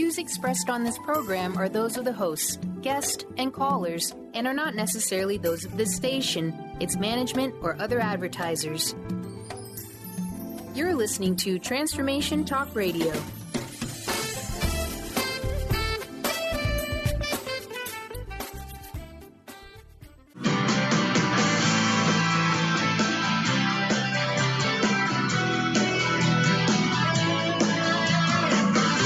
views expressed on this program are those of the hosts, guests, and callers, and are not necessarily those of this station, its management, or other advertisers. You're listening to Transformation Talk Radio.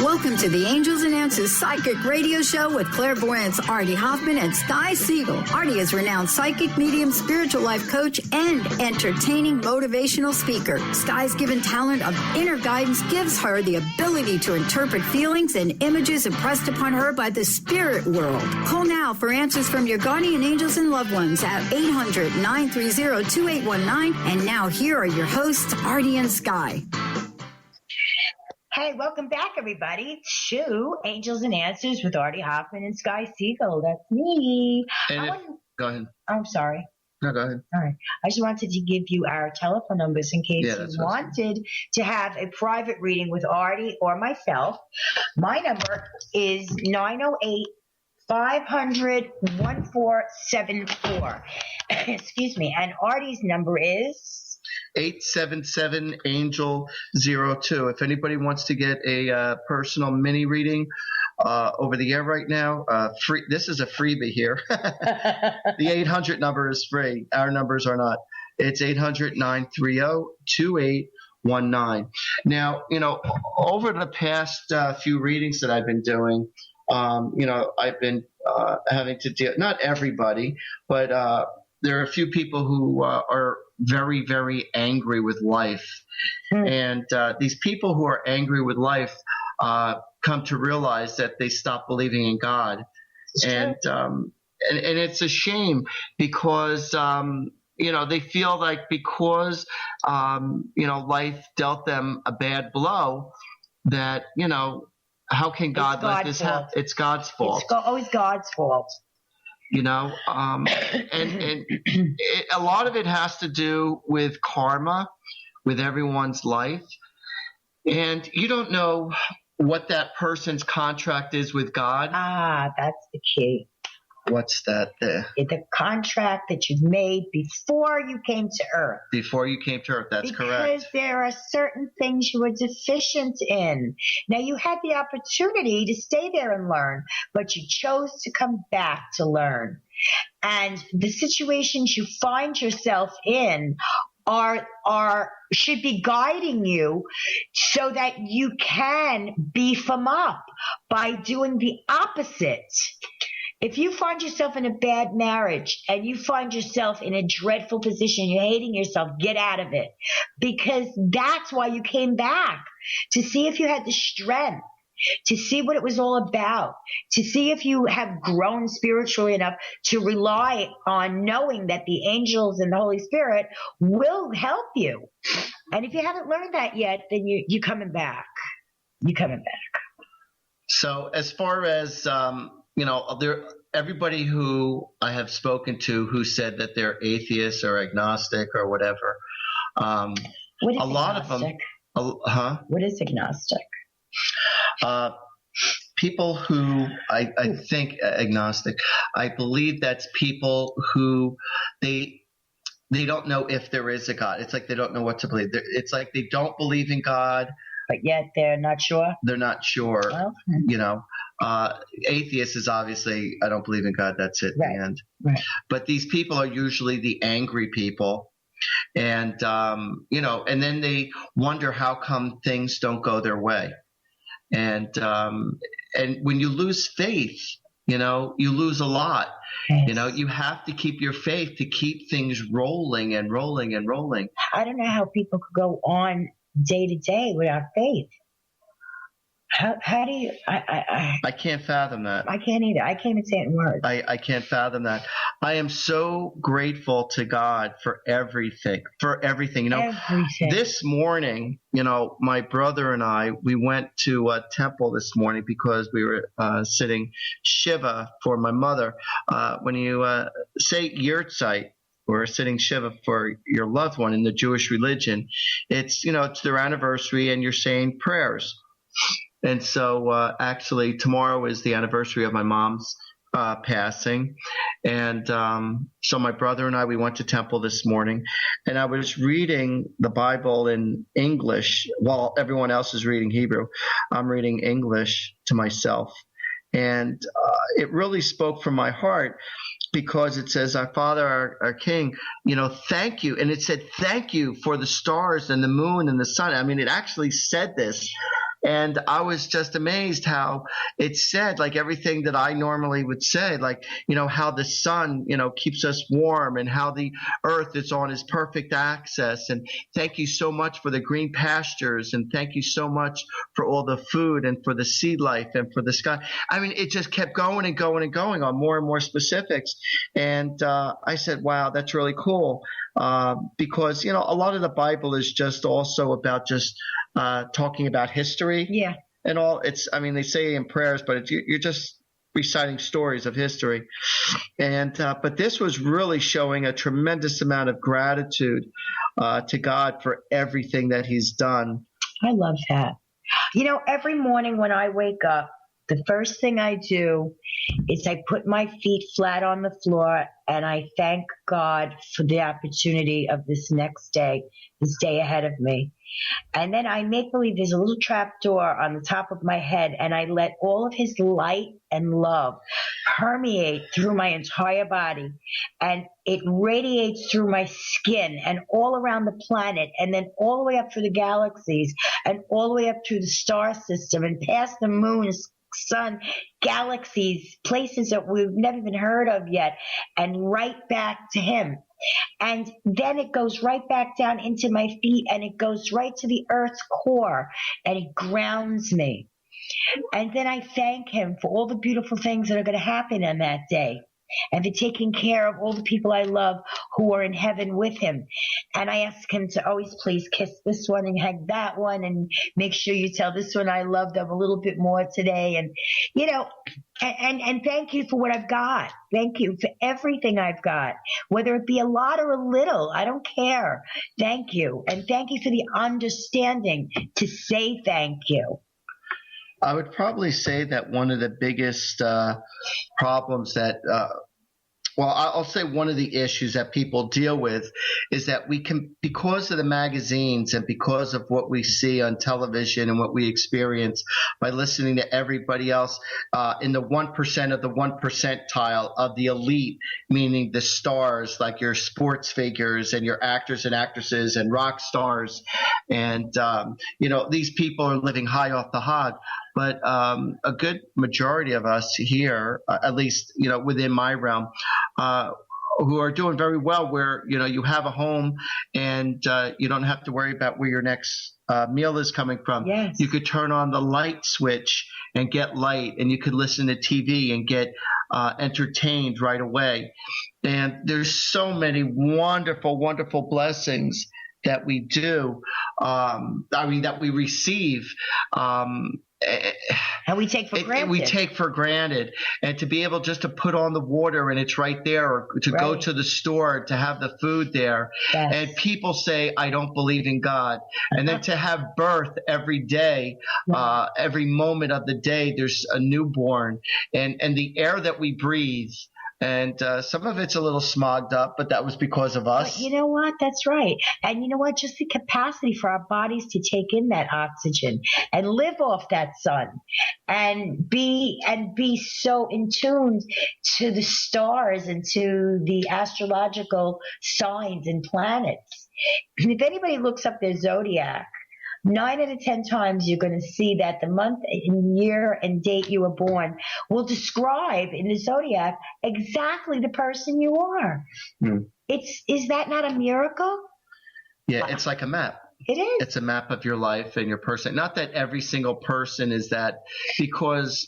Welcome to the Angels and Answers Psychic Radio Show with clairvoyants Artie Hoffman and Siegell. Artie is renowned psychic, medium, spiritual life coach, and entertaining motivational speaker. Sky's given talent of inner guidance gives her the ability to interpret feelings and images impressed upon her by the spirit world. Call now for answers from your guardian angels and loved ones at 800-930-2819. And now here are your hosts, Artie and Sky. Hey, welcome back, everybody, to Angels and Answers with Artie Hoffman and Sky Siegell. That's me. Go ahead. I'm sorry. No, go ahead. All right. I just wanted to give you our telephone numbers in case you wanted to have a private reading with Artie or myself. My number is 908-500-1474. Excuse me. And Artie's number is 877-ANGEL-02. If anybody wants to get a personal mini reading over the air right now, free. This is a freebie here. The 800 number is free. Our numbers are not. It's 800-930-2819. Now, over the past few readings that I've been doing, I've been having to deal, not everybody, but there are a few people who are very, very angry with life. And these people who are angry with life come to realize that they stop believing in God. And it's a shame because, they feel like because, life dealt them a bad blow that, how can God let this happen? It's God's fault. It's always God's fault. And a lot of it has to do with karma, with everyone's life. And you don't know what that person's contract is with God. That's the key. What's that there? The contract that you've made before you came to Earth. Before you came to Earth, that's correct. Because there are certain things you were deficient in. Now, you had the opportunity to stay there and learn, but you chose to come back to learn. And the situations you find yourself in should be guiding you so that you can beef them up by doing the opposite. If you find yourself in a bad marriage and you find yourself in a dreadful position, you're hating yourself, get out of it. Because that's why you came back, to see if you had the strength, to see what it was all about, to see if you have grown spiritually enough to rely on knowing that the angels and the Holy Spirit will help you. And if you haven't learned that yet, then you're coming back. You're coming back. So as far as everybody who I have spoken to who said that they're atheists or agnostic or whatever, what is a lot agnostic? of them, What is agnostic? People who I think agnostic, I believe that's people who they don't know if there is a God. It's like they don't know what to believe. It's like they don't believe in God. But yet they're not sure? They're not sure, Atheist is obviously, I don't believe in God, that's it, right. In the end. Right. But these people are usually the angry people. And, and then they wonder how come things don't go their way. And when you lose faith, you lose a lot. Yes. You have to keep your faith to keep things rolling and rolling and rolling. I don't know how people could go on day to day without faith. How do you? I can't fathom that. I can't either. I can't even say it in words. I can't fathom that. I am so grateful to God for everything. Everything. This morning, my brother and I, we went to a temple this morning because we were sitting Shiva for my mother. When you say Yurtzeit, or sitting Shiva for your loved one in the Jewish religion, it's their anniversary and you're saying prayers. And so actually tomorrow is the anniversary of my mom's passing. And so my brother and I, we went to temple this morning, and I was reading the Bible in English while everyone else is reading Hebrew. I'm reading English to myself. And it really spoke from my heart, because it says, our Father, our King, thank you. And it said, thank you for the stars and the moon and the sun. I mean, it actually said this. And I was just amazed how it said, like, everything that I normally would say, like, how the sun, keeps us warm, and how the earth is on its perfect axis. And thank you so much for the green pastures. And thank you so much for all the food and for the sea life and for the sky. I mean, it just kept going and going and going on more and more specifics. And I said, wow, that's really cool. Because, a lot of the Bible is just also about just talking about history. Yeah. And all. They say in prayers, but you're just reciting stories of history. And but this was really showing a tremendous amount of gratitude to God for everything that He's done. I love that. Every morning when I wake up, the first thing I do is I put my feet flat on the floor and I thank God for the opportunity of this next day, this day ahead of me. And then I make believe there's a little trap door on the top of my head, and I let all of His light and love permeate through my entire body. And it radiates through my skin and all around the planet, and then all the way up through the galaxies and all the way up through the star system and past the moon, sun, galaxies, places that we've never even heard of yet, and right back to Him. And then it goes right back down into my feet, and it goes right to the earth's core, and it grounds me. And then I thank Him for all the beautiful things that are going to happen on that day, and for taking care of all the people I love who are in heaven with Him. And I ask Him to always please kiss this one and hug that one, and make sure you tell this one I love them a little bit more today. And, and thank you for what I've got. Thank you for everything I've got, whether it be a lot or a little. I don't care. Thank you. And thank you for the understanding to say thank you. I would probably say that one of the biggest problems that I'll say one of the issues that people deal with is that we can, because of the magazines and because of what we see on television and what we experience by listening to everybody else in the 1% of the 1 percentile of the elite, meaning the stars, like your sports figures and your actors and actresses and rock stars. And, these people are living high off the hog. But a good majority of us here, at least, within my realm, who are doing very well, where, you have a home and you don't have to worry about where your next meal is coming from. Yes. You could turn on the light switch and get light, and you could listen to TV and get entertained right away. And there's so many wonderful, wonderful blessings that we do, that we receive. And we take for granted. We take for granted. And to be able just to put on the water and it's right there, or to go to the store to have the food there. Yes. And people say, I don't believe in God. And then to have birth every day, every moment of the day, there's a newborn. And the air that we breathe, and some of it's a little smogged up, but that was because of us. But you know what? That's right. And you know what? Just the capacity for our bodies to take in that oxygen and live off that sun and be so in tune to the stars and to the astrological signs and planets. And if anybody looks up their zodiac, 9 out of 10 times you're going to see that the month and year and date you were born will describe in the zodiac exactly the person you are. Is that not a miracle? Yeah, it's like a map. It is. It's a map of your life and your person. Not that every single person is that, because,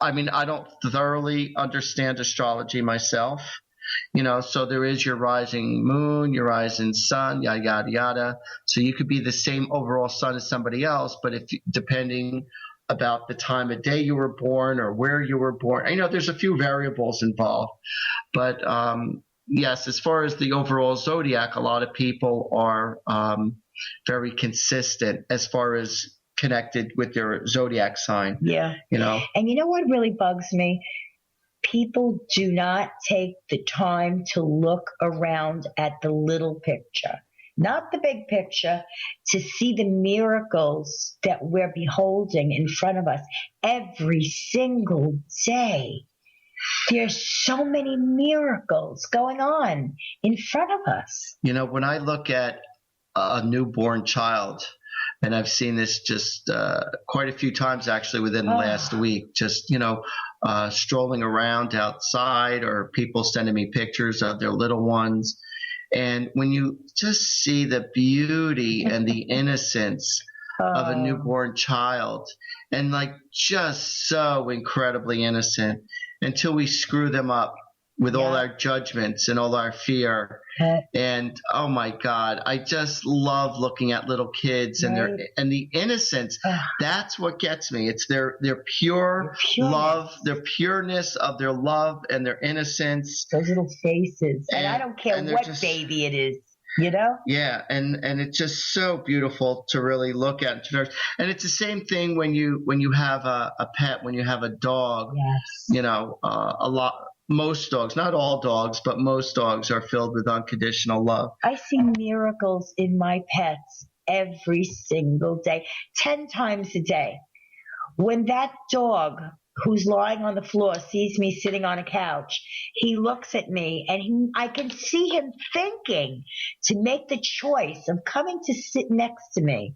I don't thoroughly understand astrology myself. So there is your rising moon, your rising sun, yada, yada, yada. So you could be the same overall sun as somebody else, but depending about the time of day you were born or where you were born, there's a few variables involved. But yes, as far as the overall zodiac, a lot of people are very consistent as far as connected with their zodiac sign. Yeah. You know? And you know what really bugs me? People do not take the time to look around at the little picture, not the big picture, to see the miracles that we're beholding in front of us every single day. There's so many miracles going on in front of us. You know, when I look at a newborn child, and I've seen this just quite a few times actually within the last week, just, you know, strolling around outside or people sending me pictures of their little ones. And when you just see the beauty and the innocence of a newborn child, and like just so incredibly innocent, until we screw them up with all our judgments and all our fear. And oh my God, I just love looking at little kids and and the innocence. That's what gets me. It's their pure love, their pureness of their love and their innocence. Those little faces. And I don't care what baby it is. You know? Yeah, and it's just so beautiful to really look at. And it's the same thing when you have a pet, when you have a dog. Yes. You know, most dogs, not all dogs, but most dogs are filled with unconditional love. I see miracles in my pets every single day, 10 times a day. When that dog who's lying on the floor sees me sitting on a couch, he looks at me and I can see him thinking to make the choice of coming to sit next to me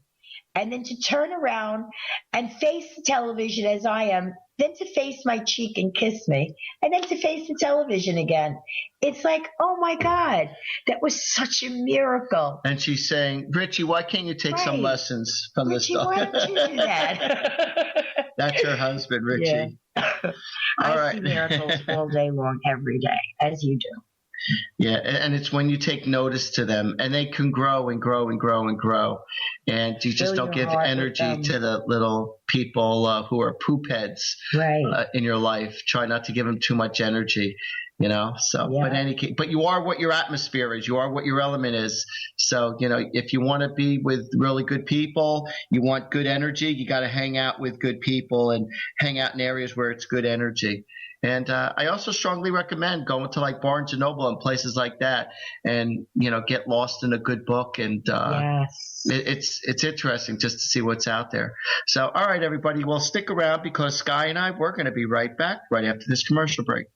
and then to turn around and face the television as I am, then to face my cheek and kiss me, and then to face the television again. It's like, oh my God, that was such a miracle. And she's saying, Richie, why can't you take some lessons from this dog? Why don't you do that? That's her husband, Richie. Yeah. I see miracles all day long, every day, as you do. Yeah, and it's when you take notice to them, and they can grow and grow and grow and grow, and you just don't give energy to the little people who are poop heads in your life. Try not to give them too much energy, you know. So, but you are what your atmosphere is. You are what your element is. So, you know, if you want to be with really good people, you want good energy, you got to hang out with good people and hang out in areas where it's good energy. And I also strongly recommend going to like Barnes & Noble and places like that and, you know, get lost in a good book. And it's interesting just to see what's out there. So, all right, everybody, well, stick around because Sky and I, we're going to be right back right after this commercial break.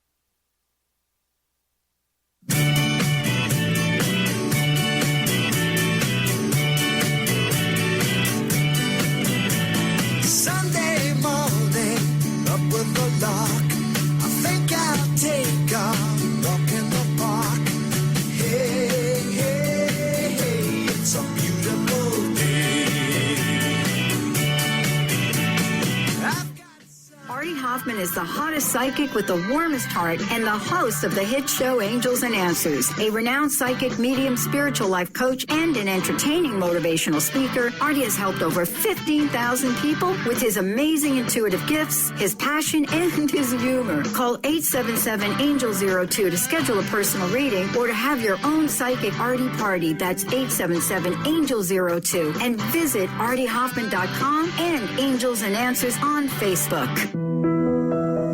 Sunday morning, up with the lark. Take a walk in the park. Hey, hey, hey, it's a beautiful day. Artie Hoffman is the hottest psychic with the warmest heart and the host of the hit show Angels and Answers. A renowned psychic, medium, spiritual life coach, and an entertaining motivational speaker, Artie has helped over 15,000 people with his amazing intuitive gifts, his passion, and his humor. Call 877-ANGEL-02 to schedule a personal reading or to have your own psychic Artie party. That's 877-ANGEL-02. And visit ArtieHoffman.com and Angels and Answers on Facebook.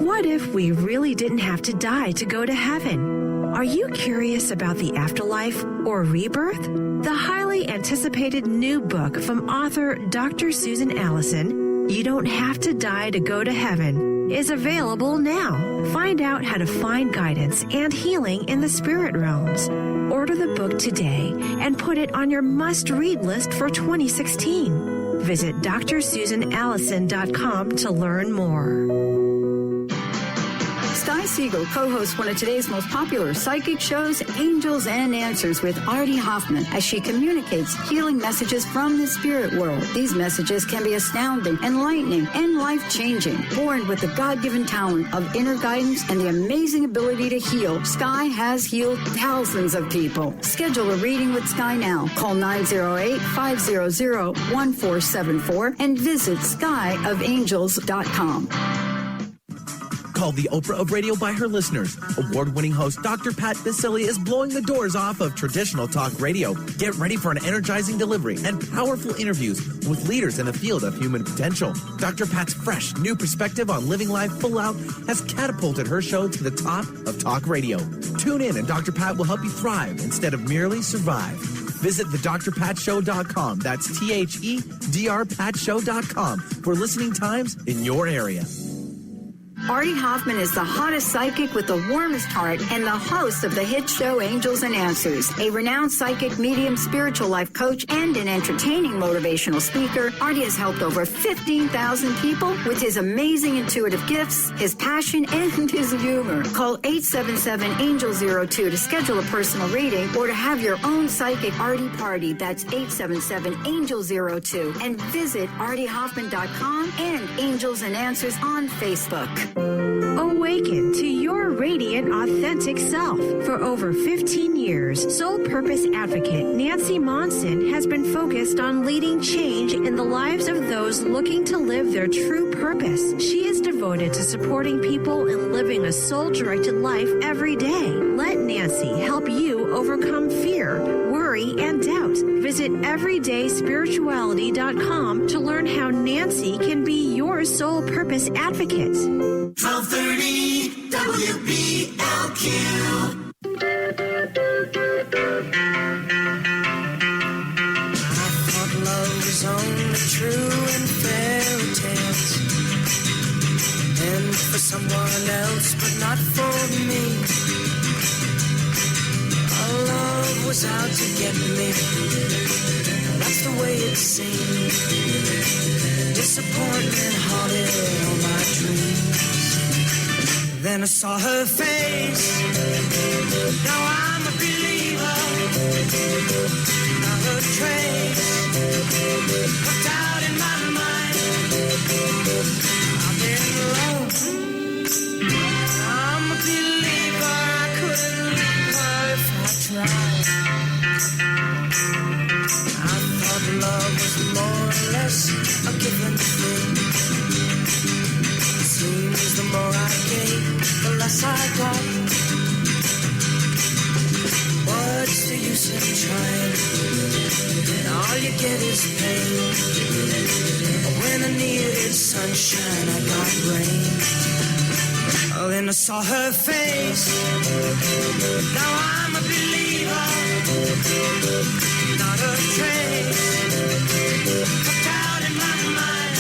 What if we really didn't have to die to go to heaven? Are you curious about the afterlife or rebirth? The highly anticipated new book from author Dr. Susan Allison, You Don't Have to Die to Go to Heaven, is available now. Find out how to find guidance and healing in the spirit realms. Order the book today and put it on your must-read list for 2016. Visit drsusanallison.com to learn more. Sky Siegell co-hosts one of today's most popular psychic shows, Angels and Answers, with Artie Hoffman, as she communicates healing messages from the spirit world. These messages can be astounding, enlightening, and life-changing. Born with the God-given talent of inner guidance and the amazing ability to heal, Sky has healed thousands of people. Schedule a reading with Sky now. Call 908-500-1474 and visit skyofangels.com. Called the Oprah of radio by her listeners, award-winning host Dr. Pat Baccili is blowing the doors off of traditional talk radio. Get ready for an energizing delivery and powerful interviews with leaders in the field of human potential. Dr. Pat's fresh, new perspective on living life full out has catapulted her show to the top of talk radio. Tune in and Dr. Pat will help you thrive instead of merely survive. Visit thedrpatshow.com. That's THEDRPatShow.com for listening times in your area. Artie Hoffman is the hottest psychic with the warmest heart and the host of the hit show Angels and Answers. A renowned psychic, medium, spiritual life coach, and an entertaining motivational speaker, Artie has helped over 15,000 people with his amazing intuitive gifts, his passion, and his humor. Call 877-ANGEL-02 to schedule a personal reading or to have your own psychic Artie party. That's 877-ANGEL-02. And visit ArtieHoffman.com and Angels and Answers on Facebook. Awaken to your radiant, authentic self. For over 15 years, soul purpose advocate Nancy Monson has been focused on leading change in the lives of those looking to live their true purpose. She is devoted to supporting people in living a soul-directed life every day. Let Nancy help you overcome fear, worry, and doubt. Visit everydayspirituality.com to learn how Nancy can be your soul purpose advocate. 1230 WBLQ. I thought love was only true in fairy tales, and for someone else, but not for me. Our love was out to get me. That's the way it seemed. Disappointment haunted all my dreams. Then I saw her face. Now I'm a believer. Not a trace of doubt in my mind. I'm in love. I'm a believer. I couldn't leave her if I tried. I thought love was more or less a given thing. Seems the more I gave, the less I got. What's the use in trying? And all you get is pain. When I needed sunshine, I got rain. Oh, then I saw her face. Now I'm a believer. Not a trace of doubt in my mind.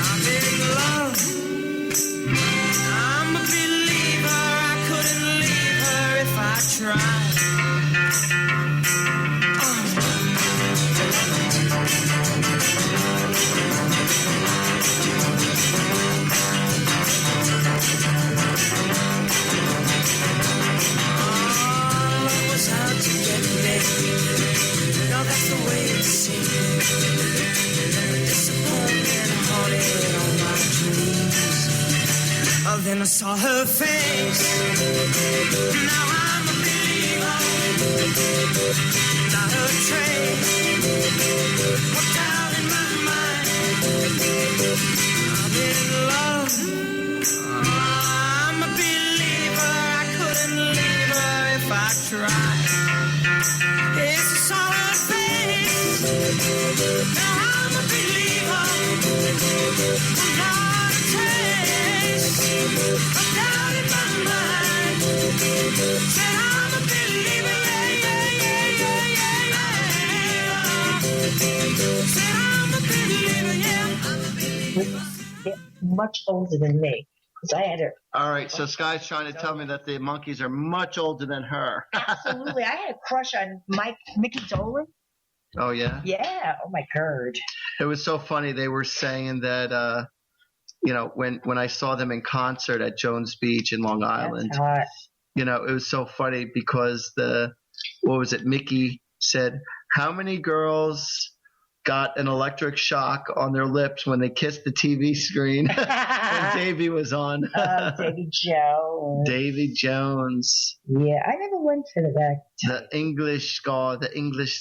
I'm in love. I'm a believer. I couldn't leave her if I tried. Love was out to get me. Now that's the way it seemed. Disappointment haunted all my dreams. Oh, then I saw her face. Now I'm a believer. Not a trace of doubt in my mind. I'm in love. I'm a believer. I couldn't leave her if I tried. Yes, I saw her face. Now I'm a believer. Not a trace of doubt in my mind. Said I'm a believer, yeah, yeah, yeah, yeah, yeah. Said I'm a believer, yeah. I'm a believer. They're much older than me. Because I had her. All right, so Sky's trying to tell me that the monkeys are much older than her. Absolutely. I had a crush on Mickey Dolan. Oh, yeah? Yeah. Oh, my God. It was so funny. They were saying that, when I saw them in concert at Jones Beach in Long Island, That's hot. it was so funny because Mickey said, how many girls got an electric shock on their lips when they kissed the TV screen when Davy was on? Davy Jones. Davy Jones. Yeah, I never went to that. The English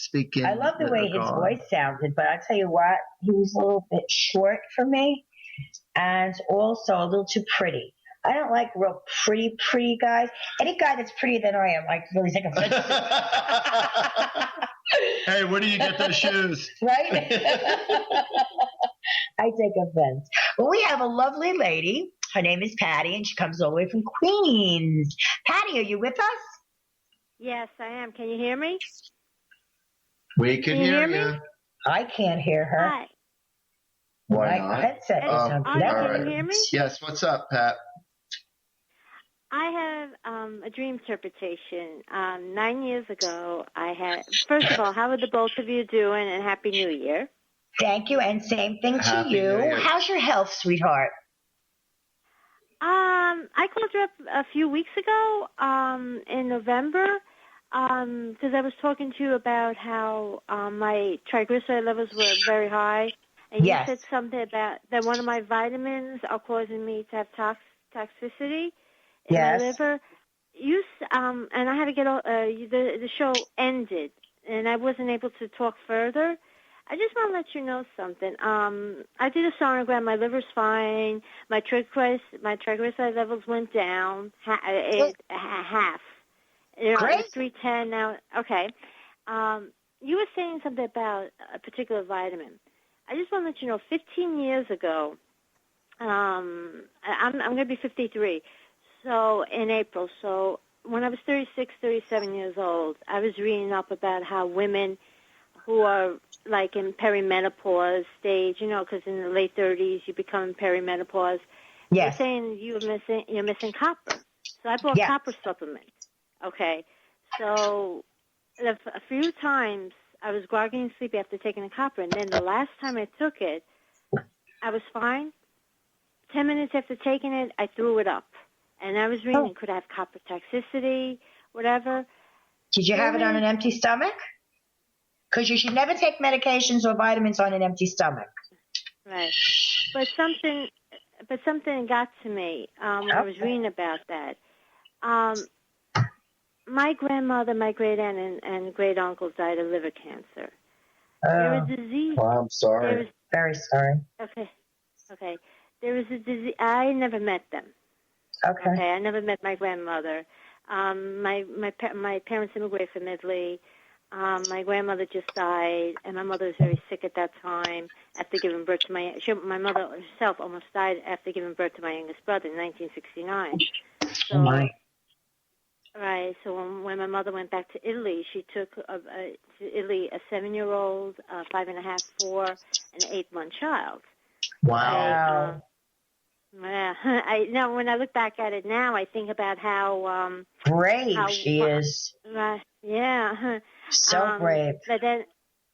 speaking. I love the way his voice sounded, but I tell you what, he was a little bit short for me. and also a little too pretty. I don't like real pretty guys. Any guy that's prettier than I am, I really take offense to. Hey, where do you get those shoes? Right? I take offense. Well, we have a lovely lady. Her name is Patty, and she comes all the way from Queens. Patty, are you with us? Yes, I am. Can you hear me? We can hear you. I can't hear her. Hi. Why My not? headset is Artie, unplugged. can you hear me? Yes, what's up, Pat? I have a dream interpretation. 9 years ago, first of all, how are the both of you doing, and Happy New Year? Thank you, and same thing to Happy you. New Year. How's your health, sweetheart? I called you up a few weeks ago in November because I was talking to you about how my triglyceride levels were very high, and you said something about that one of my vitamins are causing me to have toxicity in my liver. And I had to get the show ended, and I wasn't able to talk further. I just want to let you know something. I did a sonogram. My liver's fine. My triglyceride levels went down half. It was 310 now. Okay. You were saying something about a particular vitamin. I just want to let you know, 15 years ago, I'm going to be 53. So in April. So when I was 36, 37 years old, I was reading up about how women who are like in perimenopause stage, because in the late 30s you become perimenopause. Yes. They're saying you're missing copper. So I bought copper supplements. Okay. So a few times I was groggy and sleepy after taking the copper, and then the last time I took it, I was fine. 10 minutes after taking it, I threw it up. And I was reading, could I have copper toxicity, whatever. Did you have it on an empty stomach? Because you should never take medications or vitamins on an empty stomach. Right. But something got to me when I was reading about that. My grandmother, my great aunt, and great uncle died of liver cancer. There was a disease. Well, I'm sorry. Very sorry. Okay. There was a disease. I never met them. Okay. I never met my grandmother. My parents immigrated from Italy. My grandmother just died, and my mother was very sick at that time after giving birth to my mother herself almost died after giving birth to my youngest brother in 1969. So, oh my. Right. So when my mother went back to Italy, she took to Italy a 7-year-old, 5.5, 4, and 8-month child. Wow. I know when I look back at it now, I think about how brave she is. Yeah. So brave. But then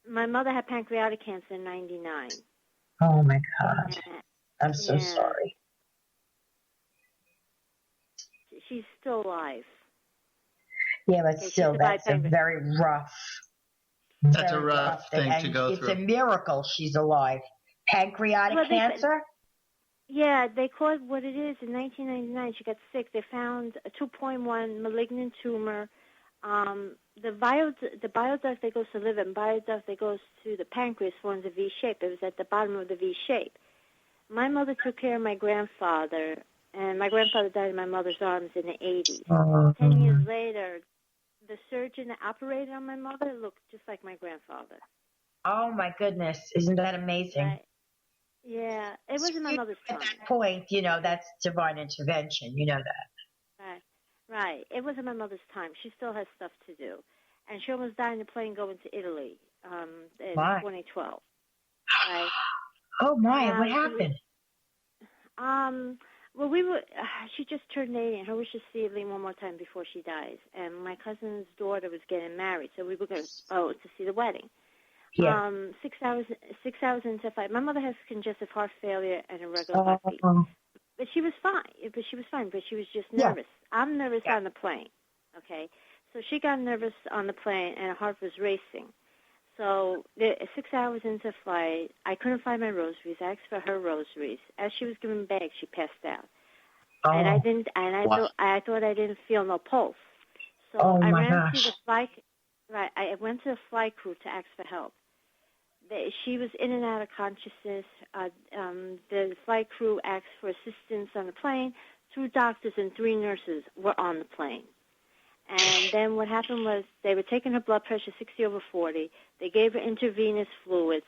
my mother had pancreatic cancer in 1999. Oh my God. I'm so sorry. She's still alive. Yeah, but still, that's a very rough. That's a rough thing to go through. It's a miracle she's alive. Pancreatic cancer? Yeah, they caught what it is in 1999. She got sick. They found a 2.1 malignant tumor. The bile duct that goes to the liver and bile duct that goes to the pancreas forms a V shape. It was at the bottom of the V shape. My mother took care of my grandfather, and my grandfather died in my mother's arms in the 80s. 10 years later, the surgeon that operated on my mother looked just like my grandfather. Oh, my goodness. Isn't that amazing? Right. Yeah, it wasn't my mother's time. At that point, that's divine intervention. You know that. Right. It wasn't my mother's time. She still has stuff to do. And she almost died in a plane going to Italy in 2012. Right. Oh, my. What happened? Well, she just turned 80, and her wish is to see Lee one more time before she dies. And my cousin's daughter was getting married, so we were going to see the wedding. Yeah. 6 hours into flight. My mother has congestive heart failure and irregular heartbeat. But she was fine. But she was just nervous. Yeah. I'm nervous on the plane. Okay. So she got nervous on the plane, and her heart was racing. So 6 hours into flight, I couldn't find my rosaries. I asked for her rosaries. As she was giving back, she passed out. And I didn't. And I thought I didn't feel no pulse. So I ran to the flight. Right. I went to the flight crew to ask for help. She was in and out of consciousness. the flight crew asked for assistance on the plane. 2 doctors and 3 nurses were on the plane. And then what happened was they were taking her blood pressure 60/40. They gave her intravenous fluids.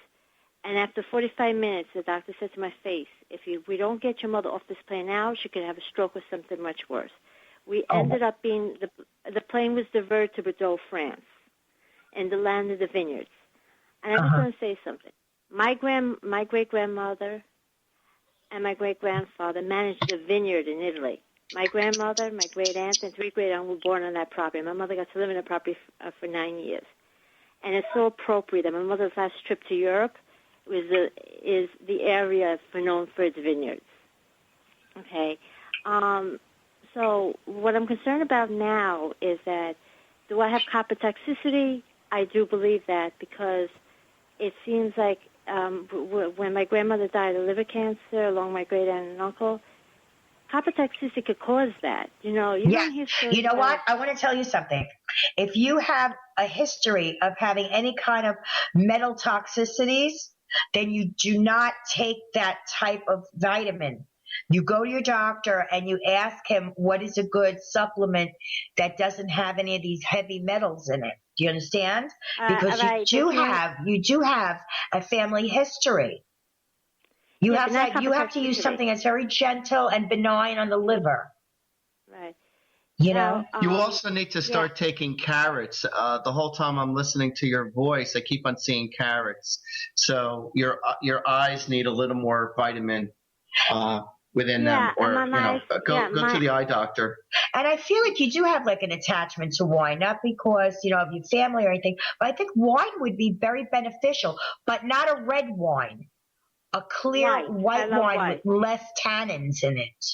And after 45 minutes, the doctor said to my face, if we don't get your mother off this plane now, she could have a stroke or something much worse. We ended up being, the plane was diverted to Bordeaux, France, in the land of the vineyards. And I just want to say something. My great-grandmother and my great-grandfather managed a vineyard in Italy. My grandmother, my great-aunt, and 3 great-aunts were born on that property. My mother got to live in the property for 9 years. And it's so appropriate that my mother's last trip to Europe is the area known for its vineyards. Okay. So what I'm concerned about now is that, do I have copper toxicity? I do believe that, because it seems like when my grandmother died of liver cancer, along my great-aunt and uncle, copper toxicity could cause that. You know what? I want to tell you something. If you have a history of having any kind of metal toxicities, then you do not take that type of vitamin. You go to your doctor and you ask him what is a good supplement that doesn't have any of these heavy metals in it. Do you understand? Because you do have a family history. You have to use something that's very gentle and benign on the liver. Right. You know? You also need to start taking carrots. The whole time I'm listening to your voice, I keep on seeing carrots. So your eyes need a little more vitamin within them, or go to the eye doctor. And I feel like you do have like an attachment to wine, not because of your family or anything, but I think wine would be very beneficial, but not a red wine, a clear white wine with less tannins in it.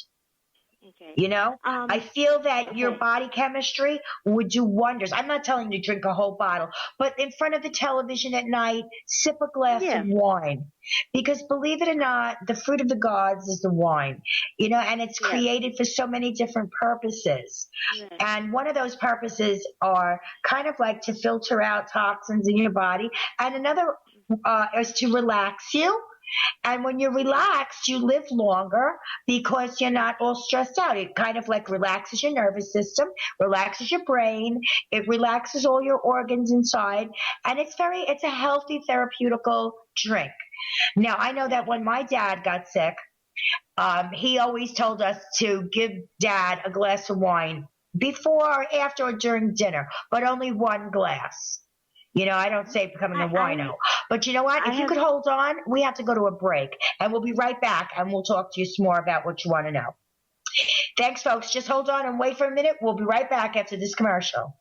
Okay. I feel that your body chemistry would do wonders. I'm not telling you to drink a whole bottle, but in front of the television at night, sip a glass of wine. Because believe it or not, the fruit of the gods is the wine, and it's created for so many different purposes. Yeah. And one of those purposes are kind of like to filter out toxins in your body. And another is to relax you. And when you're relaxed, you live longer because you're not all stressed out. It kind of like relaxes your nervous system, relaxes your brain. It relaxes all your organs inside. And it's a healthy therapeutical drink. Now, I know that when my dad got sick, he always told us to give Dad a glass of wine before, after, or during dinner, but only one glass. I don't say becoming a wino. But you know what? If you could hold on, we have to go to a break. And we'll be right back, and we'll talk to you some more about what you want to know. Thanks, folks. Just hold on and wait for a minute. We'll be right back after this commercial.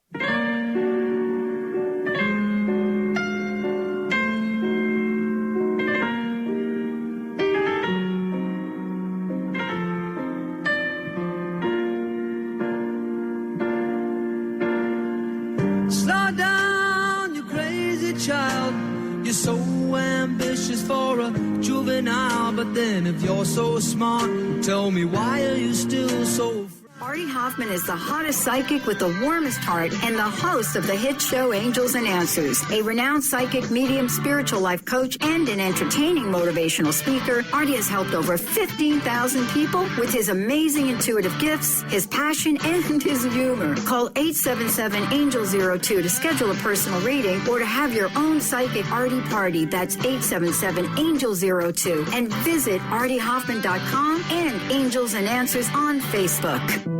Child, you're so ambitious for a juvenile, but then if you're so smart, tell me, why are you still so Artie Hoffman is the hottest psychic with the warmest heart and the host of the hit show Angels and Answers. A renowned psychic, medium, spiritual life coach, and an entertaining motivational speaker, Artie has helped over 15,000 people with his amazing intuitive gifts, his passion, and his humor. Call 877-ANGEL-02 to schedule a personal reading or to have your own psychic Artie party. That's 877-ANGEL-02. And visit ArtieHoffman.com and Angels and Answers on Facebook.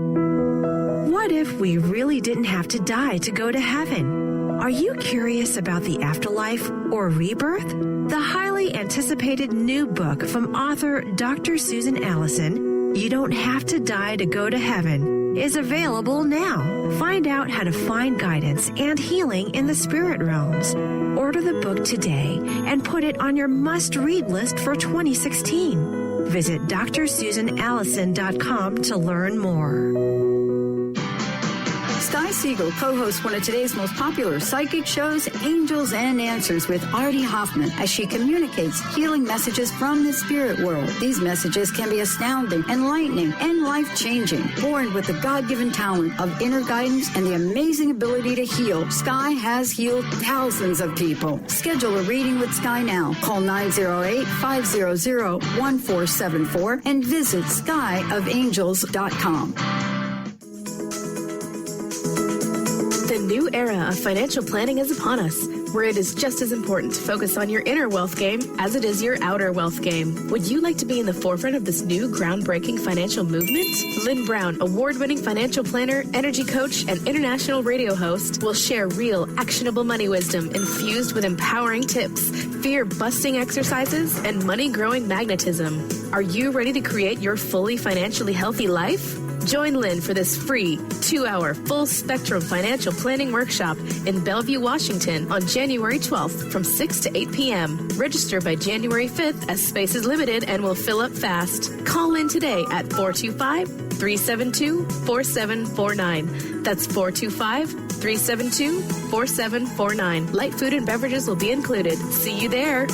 What if we really didn't have to die to go to heaven? Are you curious about the afterlife or rebirth? The highly anticipated new book from author Dr. Susan Allison, You Don't Have to Die to Go to Heaven, is available now. Find out how to find guidance and healing in the spirit realms. Order the book today and put it on your must-read list for 2016. Visit drsusanallison.com to learn more. Sky Siegell co-hosts one of today's most popular psychic shows, Angels and Answers with Artie Hoffman, as she communicates healing messages from the spirit world. These messages can be astounding, enlightening, and life-changing. Born with the God-given talent of inner guidance and the amazing ability to heal, Sky has healed thousands of people. Schedule a reading with Sky now. Call 908-500-1474 and visit skyofangels.com. The new era of financial planning is upon us, where it is just as important to focus on your inner wealth game as it is your outer wealth game. Would you like to be in the forefront of this new groundbreaking financial movement? Lynn Brown, award-winning financial planner, energy coach, and international radio host, will share real, actionable money wisdom infused with empowering tips, fear-busting exercises, and money-growing magnetism. Are you ready to create your fully financially healthy life? Join Lynn for this free 2-hour full-spectrum financial planning workshop in Bellevue, Washington on January 12th from 6 to 8 p.m. Register by January 5th as space is limited and will fill up fast. Call in today at 425-372-4749. That's 425-372-4749. Light food and beverages will be included. See you there.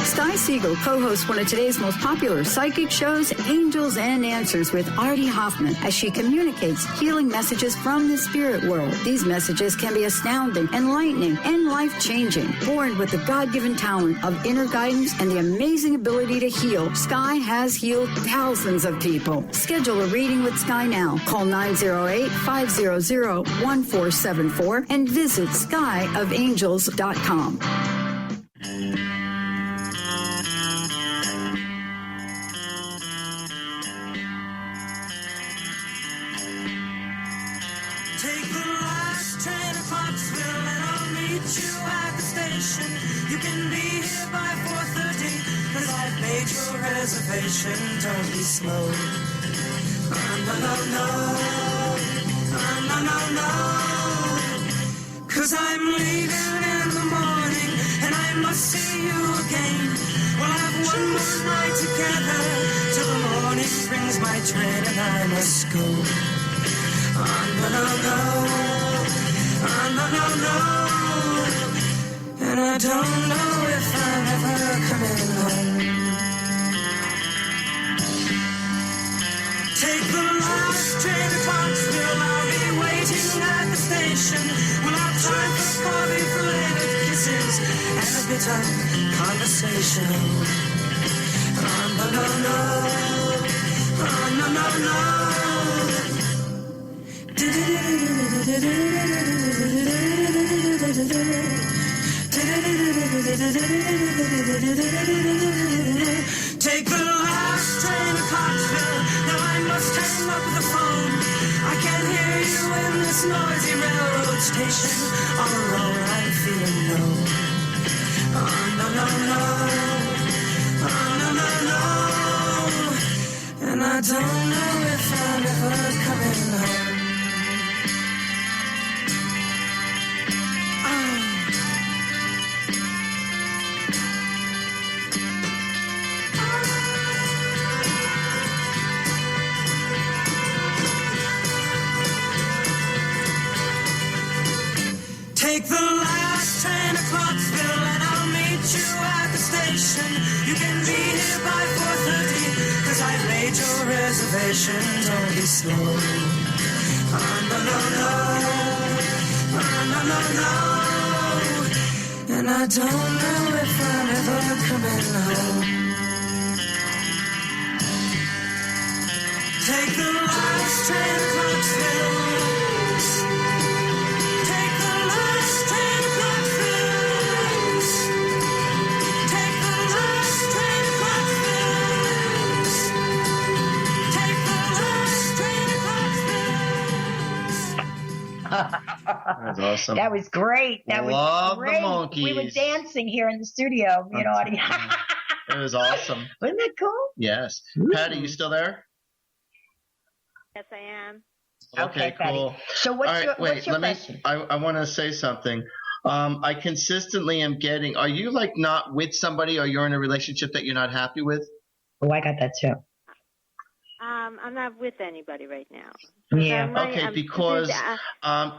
Sky Siegell co-hosts one of today's most popular psychic shows, Angels and Answers with Artie Hoffman, as she communicates healing messages from the spirit world. These messages can be astounding, enlightening, and life-changing. Born with the God-given talent of inner guidance and the amazing ability to heal, Sky has healed thousands of people. Schedule a reading with Sky now. Call 908-500-1474 and visit skyofangels.com. Reservation, don't be slow. No, no, no. No, no, no. 'Cause I'm leaving in the morning and I must see you again. We'll have one more night together till the morning brings my train and I must go. No, no, no. No, no, no. And I don't know if I'm ever coming home. Take the last train to Clarksville, I'll be waiting at the station. We'll have time for coffee, belated kisses, and a bit of conversation. Oh, no, no, no. Oh, no, no, no. Take the last train to Clarksville. Now I must hang up the phone. I can't hear you in this noisy railroad station. All alone I'm feeling low. Oh, no, no, no. Oh, no, no, no. And I don't know if I'm ever coming home. Take the last train to Clarksville and I'll meet you at the station. You can be here by 4:30 'cause I've made your reservation. Don't be slow. Oh, no, no, no. Oh, no, no, no. And I don't know if I'm ever coming home. Take the last train to Clarksville. That's awesome. That was great. That Love was great. the Monkees. We were dancing here in the studio, you know. It was awesome. Wasn't that cool? Yes. Patty, you still there? Yes, I am. Okay, cool. So what's All right, your question? I want to say something. I consistently am getting, are you like not with somebody or you're in a relationship that you're not happy with? Oh, I got that too. I'm not with anybody right now. Yeah. Okay, because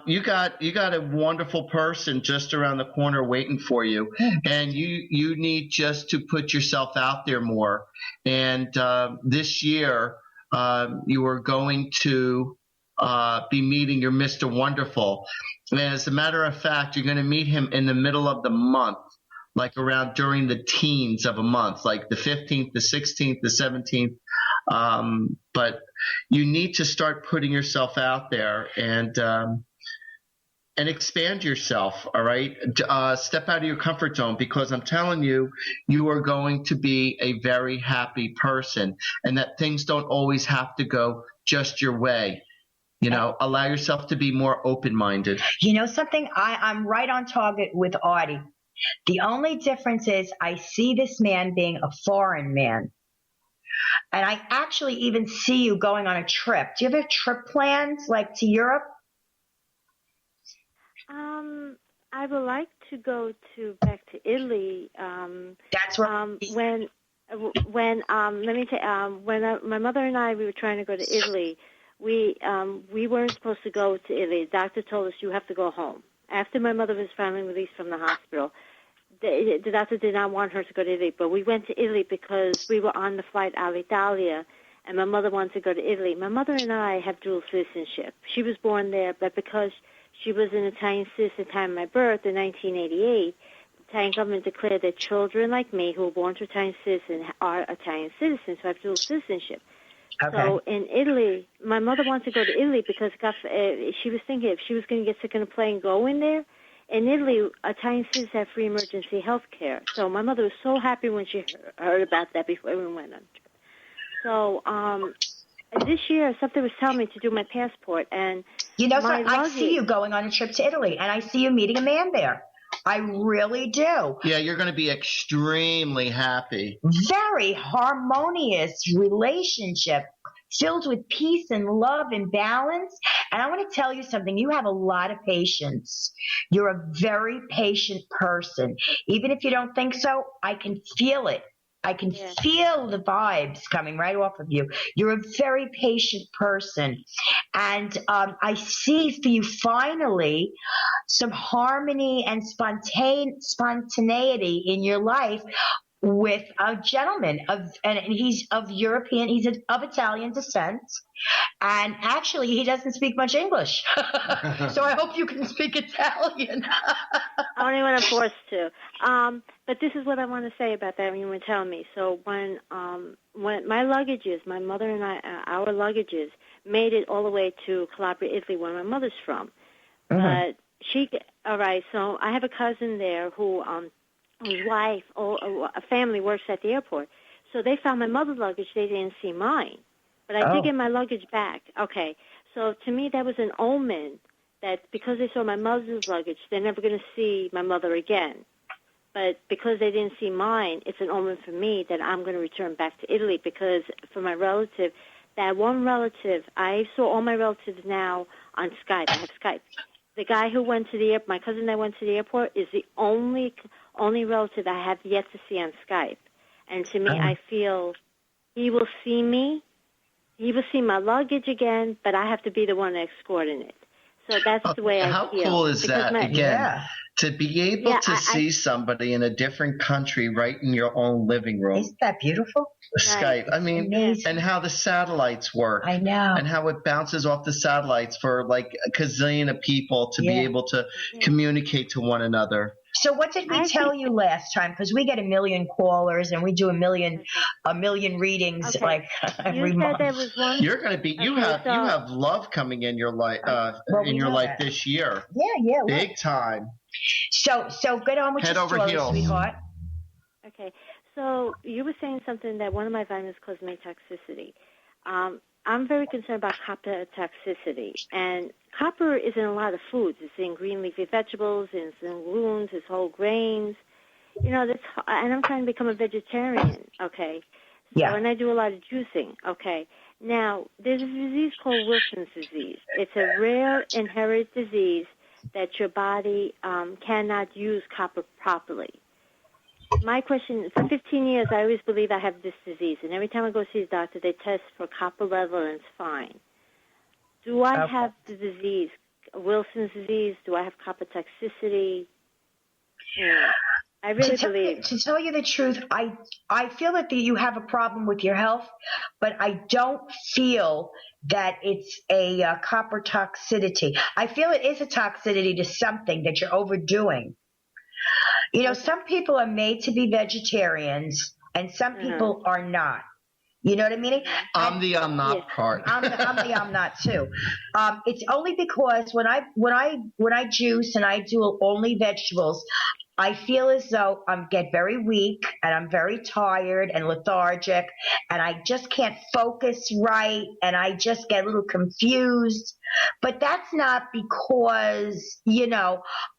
you got a wonderful person just around the corner waiting for you, and you need just to put yourself out there more. And this year, you are going to be meeting your Mr. Wonderful. And as a matter of fact, you're going to meet him in the middle of the month, like around during the teens of a month, like the 15th, the 16th, the 17th. But you need to start putting yourself out there and expand yourself. All right. Step out of your comfort zone, because I'm telling you, you are going to be a very happy person, and that things don't always have to go just your way. Allow yourself to be more open-minded. You know something? I'm right on target with Artie. The only difference is I see this man being a foreign man. And I actually even see you going on a trip. Do you have a trip planned, like to Europe? I would like to go back to Italy. That's right. When let me tell when my mother and I, we were trying to go to Italy. We weren't supposed to go to Italy. The doctor told us you have to go home. After my mother was finally released from the hospital, the doctor did not want her to go to Italy, but we went to Italy because we were on the flight Alitalia, and my mother wanted to go to Italy. My mother and I have dual citizenship. She was born there, but because she was an Italian citizen at the time of my birth in 1988, the Italian government declared that children like me who were born to Italian citizens are Italian citizens who have dual citizenship. Okay. So in Italy, my mother wanted to go to Italy because she was thinking if she was going to get sick on a plane, go in there. In Italy, Italian citizens have free emergency health care. So my mother was so happy when she heard about that before we went on. So this year, something was telling me to do my passport. And I see you going on a trip to Italy, and I see you meeting a man there. I really do. Yeah, you're going to be extremely happy. Very harmonious relationship filled with peace and love and balance. And I want to tell you something. You have a lot of patience. You're a very patient person. Even if you don't think so, I can feel it. I can feel the vibes coming right off of you. You're a very patient person. And I see for you finally some harmony and spontaneity in your life with a gentleman and he's of Italian descent. And actually, he doesn't speak much English. So I hope you can speak Italian. Only when I'm forced to. But this is what I want to say about that when you were telling me. So when my luggages, my mother and I, our luggages, made it all the way to Calabria, Italy, where my mother's from. But all right, so I have a cousin there whose wife or a family works at the airport. So they found my mother's luggage. They didn't see mine. But I did get my luggage back. Okay. So to me, that was an omen that because they saw my mother's luggage, they're never going to see my mother again. But because they didn't see mine, it's an omen for me that I'm going to return back to Italy because for my relative, that one relative, I saw all my relatives now on Skype. I have Skype. The guy who went to the airport, my cousin that went to the airport, is the only relative I have yet to see on Skype. And to me, I feel he will see me. He will see my luggage again, but I have to be the one escorting it. So that's the way I feel. How cool is that? To be able to see somebody in a different country right in your own living room. Isn't that beautiful? Skype. I mean, and how the satellites work. I know. And how it bounces off the satellites for like a gazillion of people to be able to communicate to one another. So what did we tell you last time? Because we get 1 million callers and we do a million readings like every month. There was one. You're going to be. You have love coming in your life life this year. Yeah, big time. So get on with your story, sweetheart. Okay, so you were saying something that one of my vitamins caused me toxicity. I'm very concerned about copper toxicity, and copper is in a lot of foods. It's in green leafy vegetables, it's in legumes, it's whole grains. And I'm trying to become a vegetarian, okay? And I do a lot of juicing, okay? Now, there's a disease called Wilson's disease. It's a rare inherited disease that your body cannot use copper properly. My question, for 15 years, I always believe I have this disease, and every time I go see the doctor, they test for copper level, and it's fine. Do I have the disease, Wilson's disease? Do I have copper toxicity? Yeah. I really believe. To tell you the truth, I feel that you have a problem with your health, but I don't feel that it's a copper toxicity. I feel it is a toxicity to something that you're overdoing. You know, some people are made to be vegetarians, and some people are not. You know what I mean? I'm not part. I'm the I'm not too. It's only because when I juice and I do only vegetables, I feel as though I get very weak and I'm very tired and lethargic and I just can't focus right and I just get a little confused. But that's not because,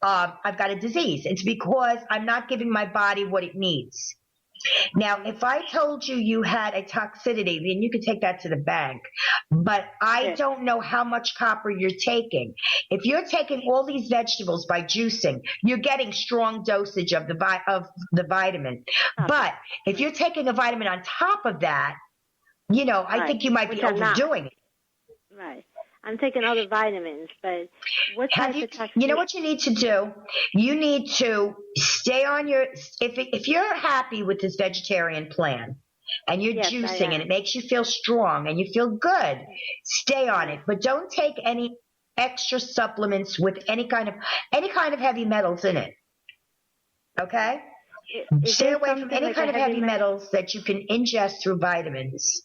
I've got a disease. It's because I'm not giving my body what it needs. Now, if I told you had a toxicity, then you could take that to the bank. But I don't know how much copper you're taking. If you're taking all these vegetables by juicing, you're getting strong dosage of the vitamin. But if you're taking a vitamin on top of that, I think you might be overdoing it. Right. I'm taking other vitamins, but what type of toxicity? You know what you need to do? You need to stay on if you're happy with this vegetarian plan and you're juicing and it makes you feel strong and you feel good, stay on it. But don't take any extra supplements with any kind of heavy metals in it. Okay? Stay away from any kind of heavy metals that you can ingest through vitamins.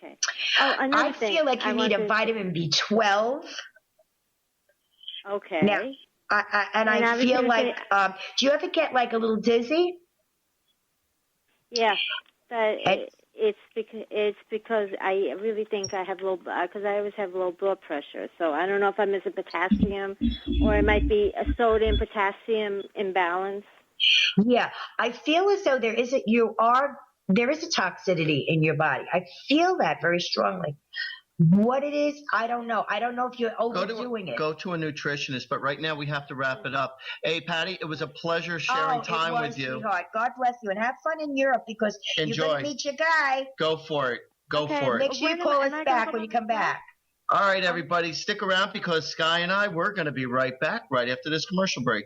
Okay. Oh, another thing. I feel like you need a vitamin B12. Okay. Now, I feel like, do you ever get like a little dizzy? Yeah, it's because I really think I have because I always have low blood pressure. So I don't know if I'm missing potassium or it might be a sodium potassium imbalance. Yeah, I feel as though there is a toxicity in your body. I feel that very strongly. What it is, I don't know. I don't know if you're overdoing it. Go to a nutritionist, but right now we have to wrap it up. Hey, Patty, it was a pleasure sharing time with you. Sweetheart. God bless you, and have fun in Europe because you're going to meet your guy. Go for it. Go for it. Make sure you call us back when you come back. All right, everybody, stick around because Sky and I, we're going to be right back right after this commercial break.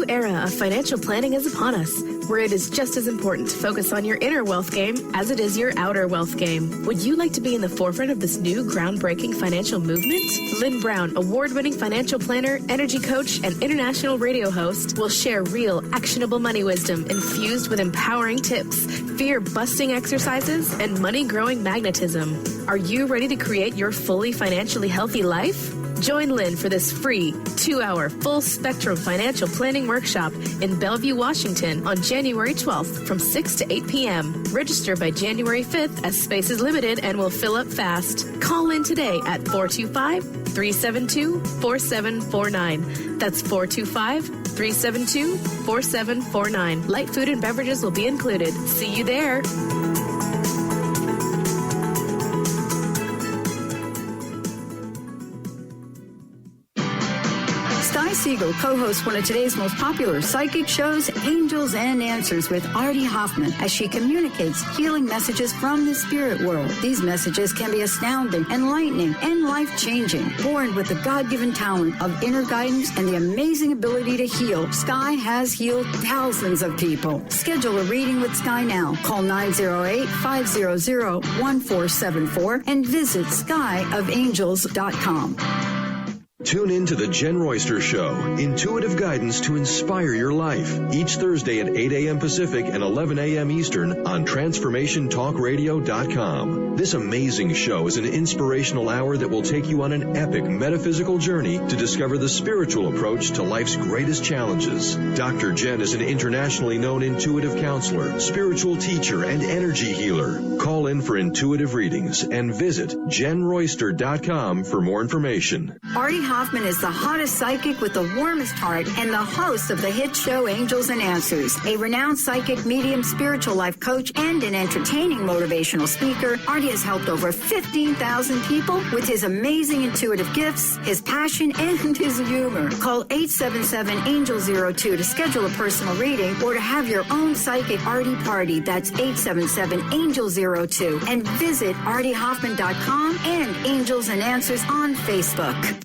Era of financial planning is upon us, where it is just as important to focus on your inner wealth game as it is your outer wealth game. Would you like to be in the forefront of this new groundbreaking financial movement? Lynn Brown, award-winning financial planner, energy coach, and international radio host, will share real, actionable money wisdom infused with empowering tips, fear-busting exercises, and money-growing magnetism. Are you ready to create your fully financially healthy life? Join Lynn for this free 2-hour full-spectrum financial planning workshop in Bellevue, Washington on January 12th from 6 to 8 p.m. Register by January 5th as space is limited and will fill up fast. Call in today at 425-372-4749. That's 425-372-4749. Light food and beverages will be included. See you there. Siegell co-hosts one of today's most popular psychic shows, Angels and Answers with Artie Hoffman, as she communicates healing messages from the spirit world. These messages can be astounding, enlightening, and life-changing. Born with the God-given talent of inner guidance and the amazing ability to heal, Sky has healed thousands of people. Schedule a reading with Sky now. Call 908-500-1474 and visit skyofangels.com. Tune in to The Jen Royster Show, intuitive guidance to inspire your life, each Thursday at 8 a.m. Pacific and 11 a.m. Eastern on TransformationTalkRadio.com. This amazing show is an inspirational hour that will take you on an epic metaphysical journey to discover the spiritual approach to life's greatest challenges. Dr. Jen is an internationally known intuitive counselor, spiritual teacher, and energy healer. Call in for intuitive readings and visit JenRoyster.com for more information. Artie Hoffman is the hottest psychic with the warmest heart and the host of the hit show Angels and Answers. A renowned psychic, medium, spiritual life coach, and an entertaining motivational speaker, Artie has helped over 15,000 people with his amazing intuitive gifts, his passion, and his humor. Call 877-ANGEL-02 to schedule a personal reading or to have your own psychic Artie party. That's 877-ANGEL-02. And visit ArtieHoffman.com and Angels and Answers on Facebook.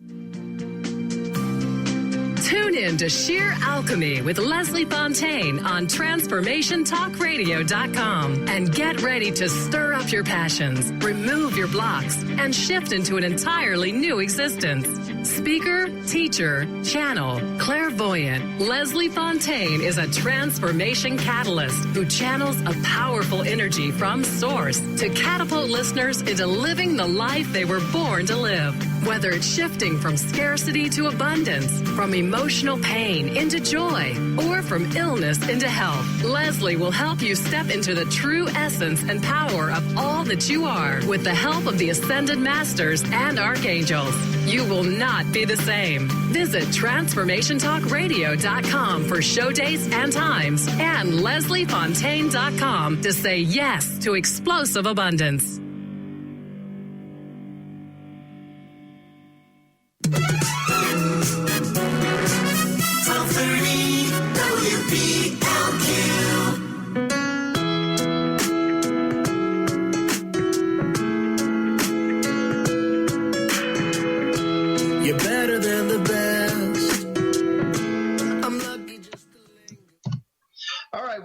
Tune in to Sheer Alchemy with Leslie Fontaine on TransformationTalkRadio.com and get ready to stir up your passions, remove your blocks, and shift into an entirely new existence. Speaker, teacher, channel, clairvoyant, Leslie Fontaine is a transformation catalyst who channels a powerful energy from source to catapult listeners into living the life they were born to live. Whether it's shifting from scarcity to abundance, from emotional pain into joy, or from illness into health, Leslie will help you step into the true essence and power of all that you are with the help of the Ascended Masters and Archangels. You will not be the same. Visit TransformationTalkRadio.com for show dates and times and LeslieFontaine.com to say yes to explosive abundance.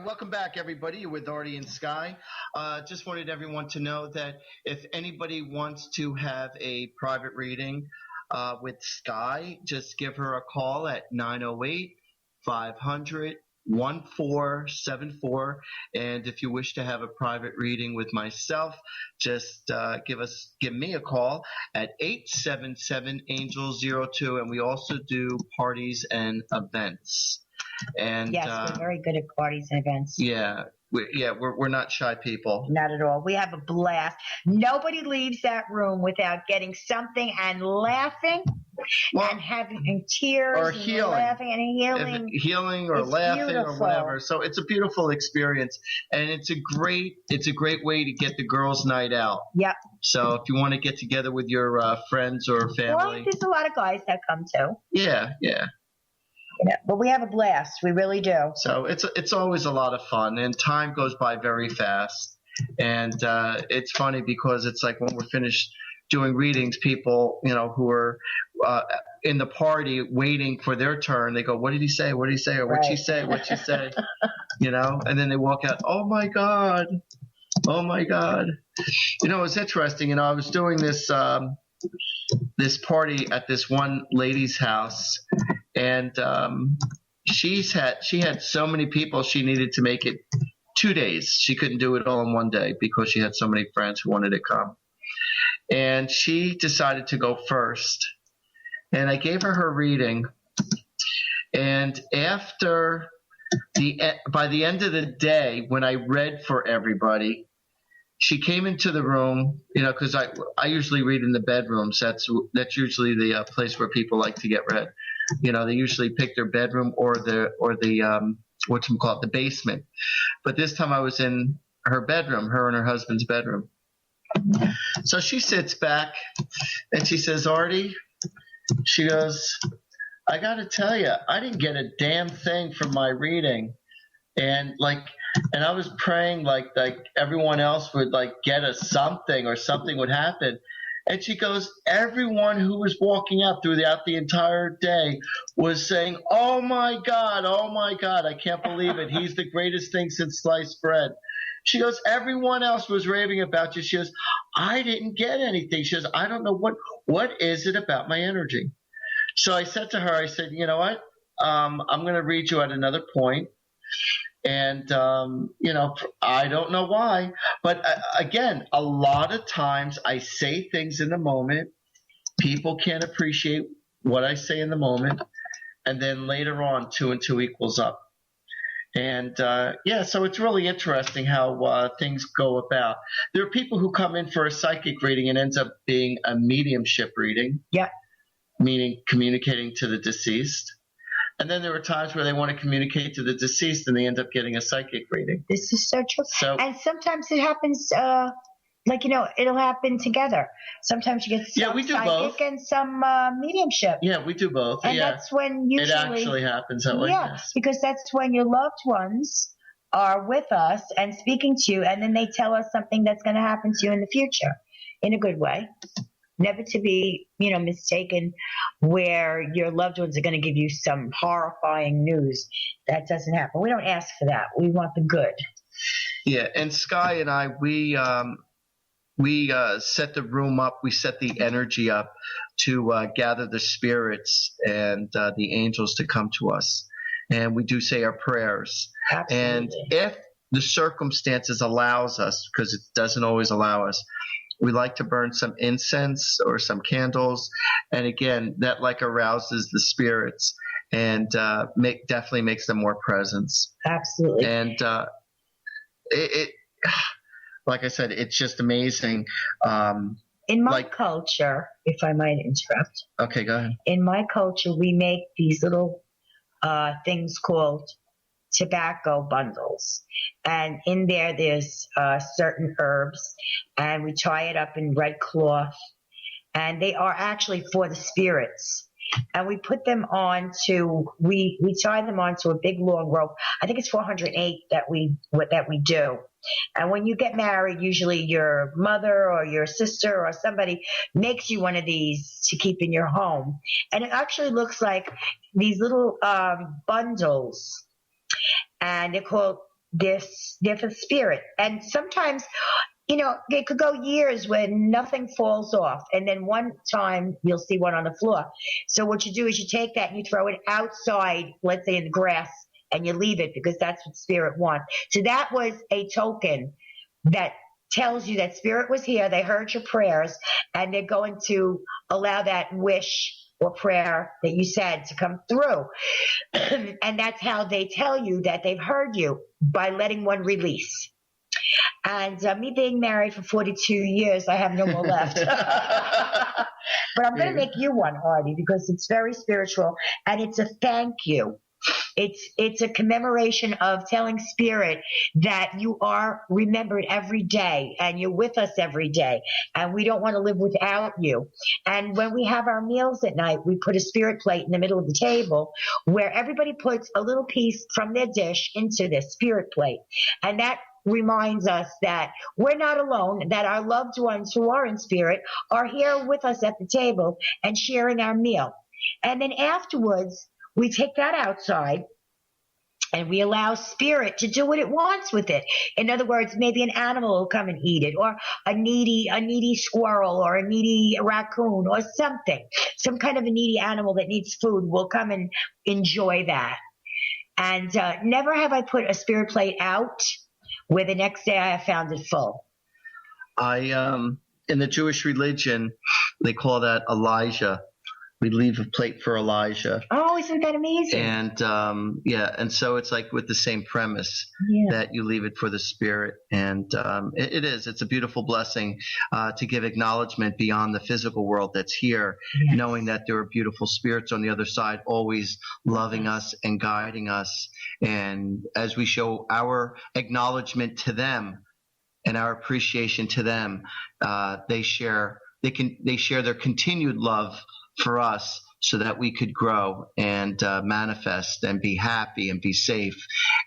Welcome back, everybody. You're with Artie and Sky. Just wanted everyone to know that if anybody wants to have a private reading with Sky, just give her a call at 908-500-1474. And if you wish to have a private reading with myself, just give me a call at 877-ANGEL-02. And we also do parties and events. And yes, we're very good at parties and events. Yeah, we're not shy people. Not at all. We have a blast. Nobody leaves that room without getting something and laughing and having tears or and healing. Laughing and healing or it's laughing beautiful. Or whatever. So it's a beautiful experience, and it's a great way to get the girls' night out. Yep. So if you want to get together with your friends or family, well, there's a lot of guys that come too. Yeah. But we have a blast. We really do. So it's always a lot of fun, and time goes by very fast. And it's funny because it's like when we're finished doing readings, people, who are in the party waiting for their turn, they go, "What did he say? What did he say? Or what'd she say? What'd she say?" And then they walk out, "Oh my God. Oh my God." It's interesting. I was doing this party at this one lady's house. And she had so many people, she needed to make it 2 days. She couldn't do it all in one day because she had so many friends who wanted to come. And she decided to go first. And I gave her reading. And by the end of the day, when I read for everybody, she came into the room, because I usually read in the bedrooms. That's usually the place where people like to get read. They usually pick their bedroom or the the basement. But this time I was in her bedroom, her and her husband's bedroom. So she sits back and she says, "Artie," she goes, "I got to tell you, I didn't get a damn thing from my reading." And I was praying like everyone else would get us something or something would happen. And she goes, everyone who was walking out throughout the entire day was saying, "Oh my God, I can't believe it. He's the greatest thing since sliced bread." She goes, everyone else was raving about you. She goes, "I didn't get anything." She goes, "I don't know what is it about my energy?" So I said to her, I said, you know what? I'm going to read you at another point. And, I don't know why. But again, a lot of times I say things in the moment. People can't appreciate what I say in the moment. And then later on, 2 and 2 equals up. And, so it's really interesting how things go about. There are people who come in for a psychic reading and ends up being a mediumship reading. Yeah. Meaning communicating to the deceased. And then there are times where they want to communicate to the deceased and they end up getting a psychic reading. This is so true. And sometimes it happens, it'll happen together. Sometimes you get some we do psychic both. And some mediumship. Yeah, we do both. And that's when usually it actually happens that way. Yeah, yes. Because that's when your loved ones are with us and speaking to you, and then they tell us something that's going to happen to you in the future in a good way. Never to be, mistaken where your loved ones are going to give you some horrifying news. That doesn't happen. We don't ask for that. We want the good. Yeah, and Sky and I, we set the room up. We set the energy up to gather the spirits and the angels to come to us. And we do say our prayers. Absolutely. And if the circumstances allows us, because it doesn't always allow us, we like to burn some incense or some candles. And again, that arouses the spirits and definitely makes them more presence. Absolutely. And it like I said, it's just amazing. In my culture, if I might interrupt. Okay, go ahead. In my culture, we make these little things called tobacco bundles. And in there's certain herbs, and we tie it up in red cloth. And they are actually for the spirits. And we put them we tie them onto a big long rope. I think it's 408 that we do. And when you get married, usually your mother or your sister or somebody makes you one of these to keep in your home. And it actually looks like these little bundles. And they're called they're for spirit. And sometimes, it could go years when nothing falls off. And then one time you'll see one on the floor. So what you do is you take that and you throw it outside, let's say in the grass, and you leave it because that's what spirit wants. So that was a token that tells you that spirit was here. They heard your prayers and they're going to allow that wish or prayer that you said to come through. And that's how they tell you that they've heard you, by letting one release. And me being married for 42 years, I have no more left. But I'm going to make you one, Artie, because it's very spiritual and it's a thank you. It's a commemoration of telling spirit that you are remembered every day and you're with us every day and we don't want to live without you. And when we have our meals at night, we put a spirit plate in the middle of the table where everybody puts a little piece from their dish into their spirit plate. And that reminds us that we're not alone, that our loved ones who are in spirit are here with us at the table and sharing our meal. And then afterwards, we take that outside and we allow spirit to do what it wants with it. In other words, maybe an animal will come and eat it, or a needy squirrel or a needy raccoon or something. Some kind of a needy animal that needs food will come and enjoy that. And never have I put a spirit plate out where the next day I have found it full. In the Jewish religion, they call that Elijah. We leave a plate for Elijah. Oh, isn't that amazing? And and so it's like with the same premise that you leave it for the spirit. And it's a beautiful blessing to give acknowledgement beyond the physical world that's here, knowing that there are beautiful spirits on the other side, always loving us and guiding us. And as we show our acknowledgement to them and our appreciation to them, they share their continued love for us so that we could grow and manifest and be happy and be safe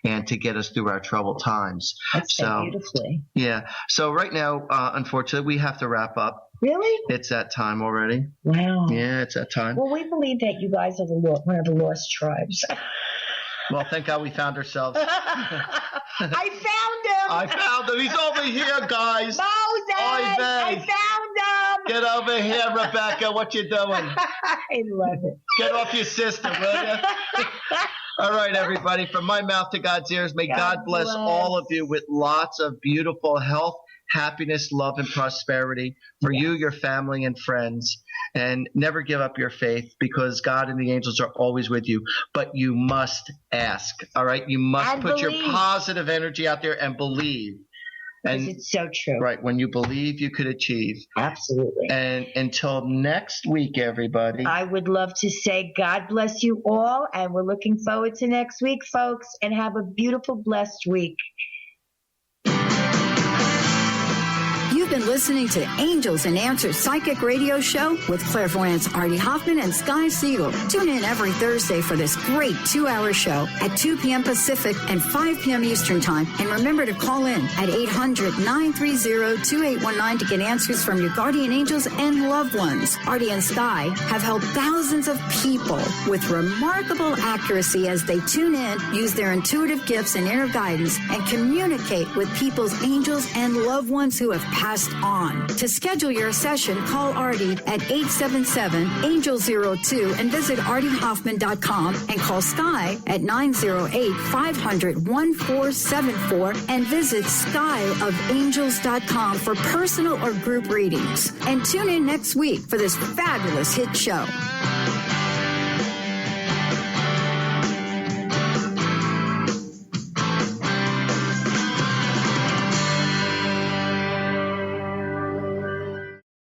and to get us through our troubled times. That's so beautifully. Yeah. So right now, unfortunately, we have to wrap up. Really? It's that time already. Wow. Yeah, it's that time. Well, we believe that you guys are one of the lost tribes. Well, thank God we found ourselves. I found him. He's over here, guys. Moses, I found him. Get over here, Rebecca. What you doing? I love it. Get off your sister, will you? All right, everybody. From my mouth to God's ears, may God bless all of you with lots of beautiful health, happiness, love, and prosperity for you, your family, and friends. And never give up your faith, because God and the angels are always with you. But you must ask, all right? You must put your positive energy out there and believe. And it's so true. Right. When you believe, you could achieve. Absolutely. And until next week, everybody. I would love to say God bless you all. And we're looking forward to next week, folks. And have a beautiful, blessed week. You've been listening to Angels and Answers Psychic Radio Show with clairvoyants Artie Hoffman and Sky Siegell. Tune in every Thursday for this great 2-hour show at 2 p.m. Pacific and 5 p.m. Eastern Time. And remember to call in at 800-930-2819 to get answers from your guardian angels and loved ones. Artie and Sky have helped thousands of people with remarkable accuracy as they tune in, use their intuitive gifts and inner guidance, and communicate with people's angels and loved ones who have passed on. To schedule your session, call Artie at 877-ANGEL-02 and visit ArtieHoffman.com, and call Sky at 908-500-1474 and visit SkyOfAngels.com for personal or group readings. And tune in next week for this fabulous hit show.